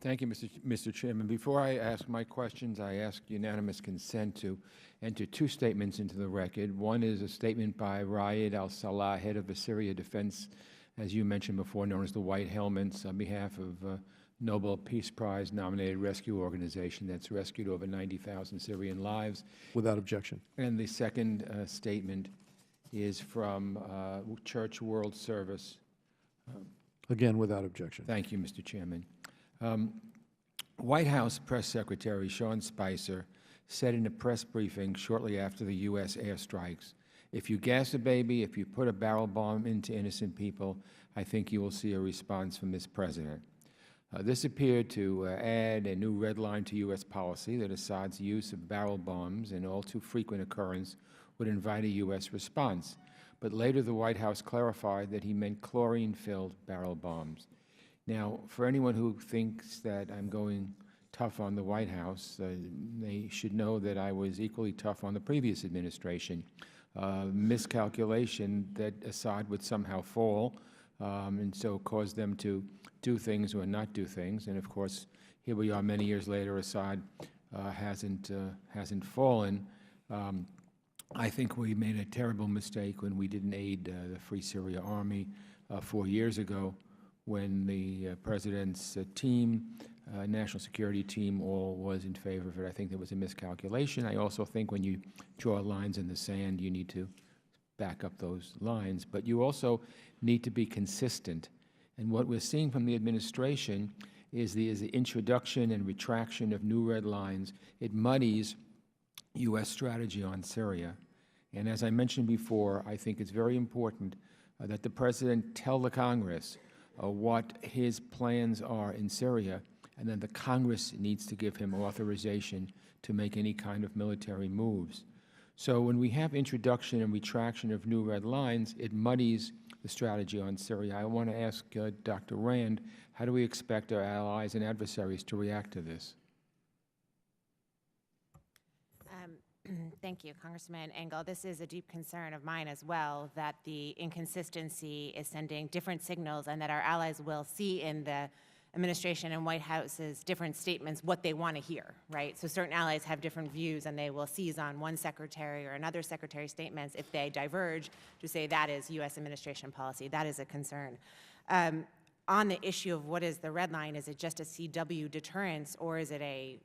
Thank you, Mr. Chairman. Before I ask my questions, I ask unanimous consent to enter two statements into the record. One is a statement by Riyad al-Salah, head of the Syria Defense, as you mentioned before, known as the White Helmets, on behalf of Nobel Peace Prize nominated rescue organization that's rescued over 90,000 Syrian lives. Without objection. And the second statement is from Church World Service. Again, without objection. Thank you, Mr. Chairman. White House Press Secretary Sean Spicer said in a press briefing shortly after the U.S. airstrikes, "If you gas a baby, if you put a barrel bomb into innocent people, I think you will see a response from this President." This appeared to add a new red line to U.S. policy that Assad's use of barrel bombs, an all too frequent occurrence, would invite a U.S. response. But later the White House clarified that he meant chlorine-filled barrel bombs. Now, for anyone who thinks that I'm going tough on the White House, they should know that I was equally tough on the previous administration. Miscalculation that Assad would somehow fall, and so cause them to do things or not do things. And of course, here we are many years later, Assad hasn't fallen. I think we made a terrible mistake when we didn't aid the Free Syria Army 4 years ago, when the President's team, national security team, all was in favor of it. I think there was a miscalculation. I also think when you draw lines in the sand, you need to back up those lines. But you also need to be consistent. And what we're seeing from the administration is the introduction and retraction of new red lines. It muddies U.S. strategy on Syria. And as I mentioned before, I think it's very important that the President tell the Congress what his plans are in Syria, and then the Congress needs to give him authorization to make any kind of military moves. So when we have introduction and retraction of new red lines, it muddies the strategy on Syria. I want to ask Dr. Rand, how do we expect our allies and adversaries to react to this? Thank you, Congressman Engel. This is a deep concern of mine as well, that the inconsistency is sending different signals, and that our allies will see in the administration and White House's different statements what they want to hear, right? So certain allies have different views, and they will seize on one secretary or another secretary's statements if they diverge to say that is U.S. administration policy. That is a concern. On the issue of what is the red line, is it just a CW deterrence, or is it a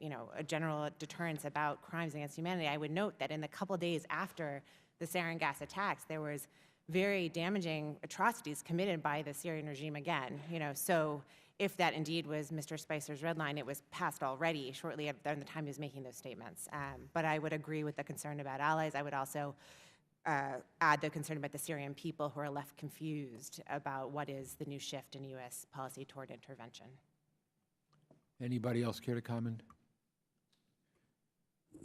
general deterrence about crimes against humanity? I would note that in the couple days after the sarin gas attacks, there was very damaging atrocities committed by the Syrian regime again. So if that indeed was Mr. Spicer's red line, it was passed already shortly at the time he was making those statements. But I would agree with the concern about allies. I would also add the concern about the Syrian people who are left confused about what is the new shift in U.S. policy toward intervention. Anybody else care to comment?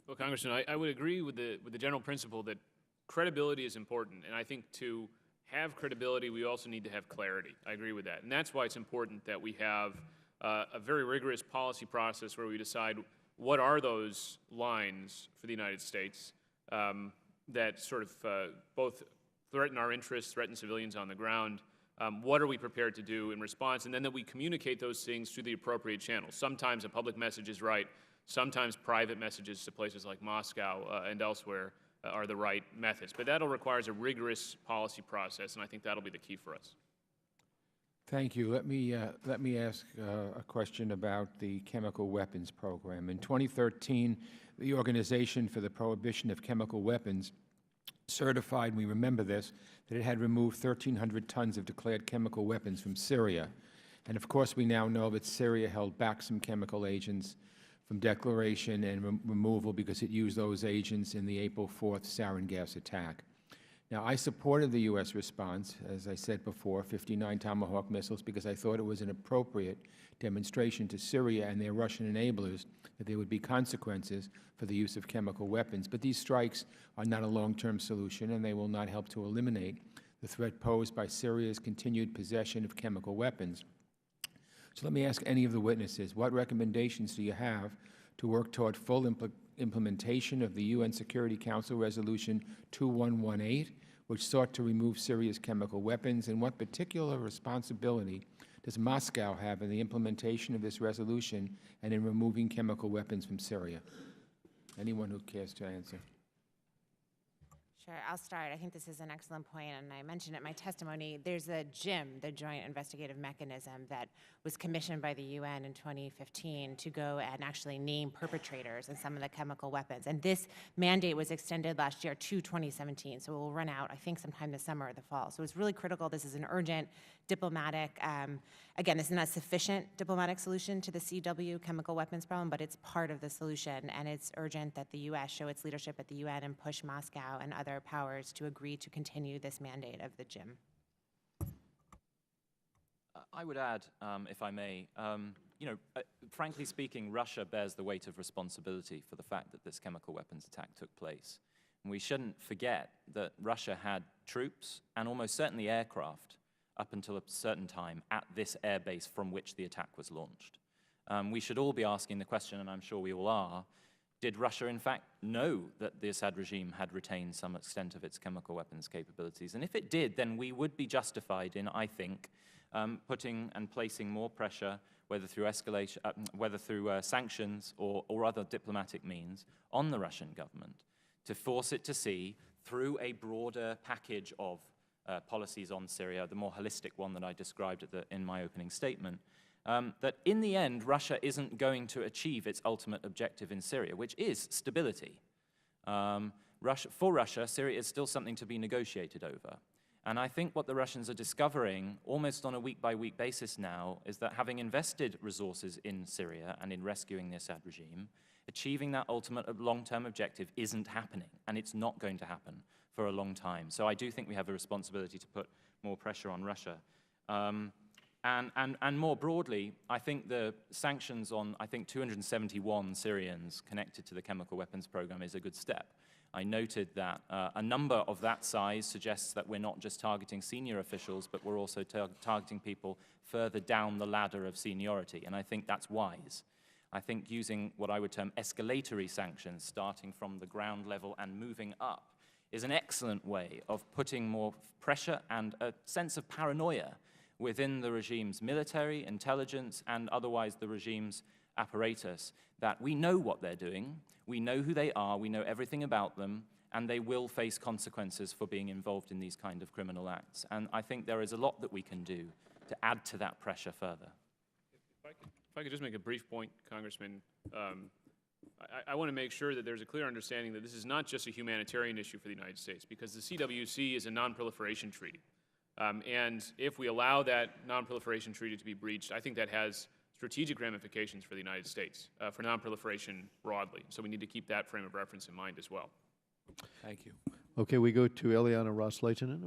Well, Congressman, I would agree with the general principle that credibility is important, and I think to have credibility, we also need to have clarity. I agree with that, and that's why it's important that we have a very rigorous policy process where we decide what are those lines for the United States that sort of both threaten our interests, threaten civilians on the ground. What are we prepared to do in response? And then that we communicate those things through the appropriate channels. Sometimes a public message is right. Sometimes private messages to places like Moscow and elsewhere are the right methods. But that'll requires a rigorous policy process, and I think that'll be the key for us. Thank you. Let me ask a question about the chemical weapons program. In 2013, the Organization for the Prohibition of Chemical Weapons certified, we remember this, that it had removed 1,300 tons of declared chemical weapons from Syria. And of course, we now know that Syria held back some chemical agents from declaration and removal because it used those agents in the April 4th sarin gas attack. Now, I supported the U.S. response, as I said before, 59 Tomahawk missiles, because I thought it was an appropriate demonstration to Syria and their Russian enablers that there would be consequences for the use of chemical weapons. But these strikes are not a long-term solution, and they will not help to eliminate the threat posed by Syria's continued possession of chemical weapons. So let me ask any of the witnesses, what recommendations do you have to work toward full implementation of the UN Security Council Resolution 2118, which sought to remove Syria's chemical weapons, and what particular responsibility does Moscow have in the implementation of this resolution and in removing chemical weapons from Syria? Anyone who cares to answer? Sure, I'll start. I think this is an excellent point, and I mentioned it in my testimony. There's a JIM, the Joint Investigative Mechanism, that was commissioned by the UN in 2015 to go and actually name perpetrators in some of the chemical weapons. And this mandate was extended last year to 2017, so it will run out, I think, sometime this summer or the fall. So it's really critical. This is an urgent diplomatic, again, this is not a sufficient diplomatic solution to the CW chemical weapons problem, but it's part of the solution, and it's urgent that the U.S. show its leadership at the UN and push Moscow and other powers to agree to continue this mandate of the JIM. I would add, if I may, frankly speaking, Russia bears the weight of responsibility for the fact that this chemical weapons attack took place. And we shouldn't forget that Russia had troops and almost certainly aircraft up until a certain time at this airbase from which the attack was launched. We should all be asking the question, and I'm sure we all are, did Russia in fact know that the Assad regime had retained some extent of its chemical weapons capabilities? And if it did, then we would be justified in, I think, putting and placing more pressure, whether through escalation, whether through sanctions or other diplomatic means, on the Russian government to force it to see through a broader package of policies on Syria, the more holistic one that I described in my opening statement, that in the end, Russia isn't going to achieve its ultimate objective in Syria, which is stability. For Russia, Syria is still something to be negotiated over. And I think what the Russians are discovering, almost on a week-by-week basis now, is that having invested resources in Syria and in rescuing the Assad regime, achieving that ultimate long-term objective isn't happening, and it's not going to happen for a long time. So I do think we have a responsibility to put more pressure on Russia. And more broadly, I think the sanctions on, 271 Syrians connected to the chemical weapons program is a good step. I noted that a number of that size suggests that we're not just targeting senior officials, but we're also targeting people further down the ladder of seniority, and I think that's wise. I think using what I would term escalatory sanctions, starting from the ground level and moving up, is an excellent way of putting more pressure and a sense of paranoia within the regime's military, intelligence, and otherwise the regime's apparatus, that we know what they're doing, we know who they are, we know everything about them, and they will face consequences for being involved in these kind of criminal acts. And I think there is a lot that we can do to add to that pressure further. If I could just make a brief point, Congressman. I want to make sure that there's a clear understanding that this is not just a humanitarian issue for the United States, because the CWC is a non-proliferation treaty. And if we allow that non-proliferation treaty to be breached, I think that has strategic ramifications for the United States, for non-proliferation broadly. So we need to keep that frame of reference in mind as well. Thank you. Okay, we go to Eliana Ross-Leitonen of